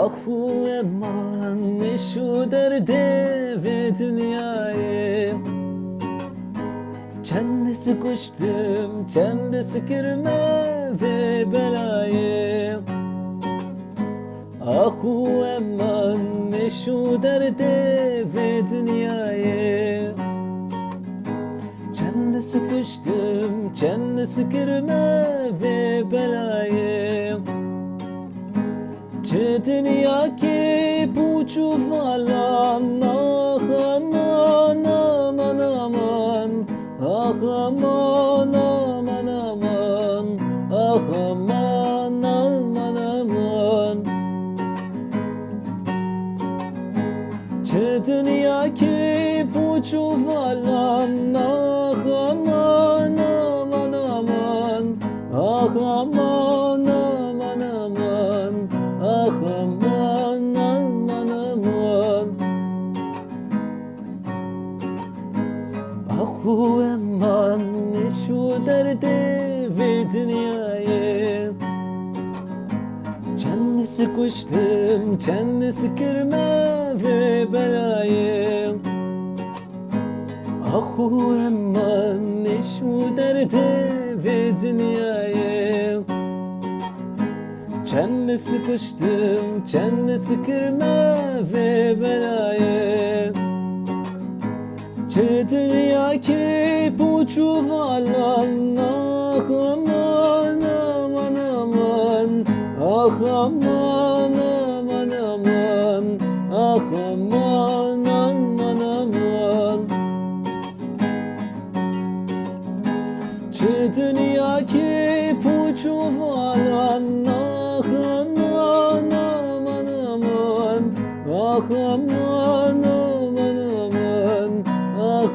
Ahu eman ne şu derde ve dünyayı. Çendesi kuştum, çendesi kirme ve belayı. Ahu eman ne şu derde ve dünyayı. Çendesi kuştum, çendesi kirme ve belayı. Ce dünya ki puçu falan, ah aman aman aman, ah aman aman aman, ah aman aman aman. Ce dünya ki puçu falan, ah aman aman aman, ah aman aman aman, ah aman aman aman. Ahu eman ne şu derde ve dünyayı. Çendesi kuştum, çendesi kirme ve belayı. Ahu eman ne şu derde ve dünyayı. Çendesi kuştum, çendesi kirme ve belayı. Ce dünya ki puçu falan, ah aman aman aman, ah aman aman aman, ah aman aman aman. Ce dünya ki puçu falan, ah aman aman aman, ah aman aman aman, ah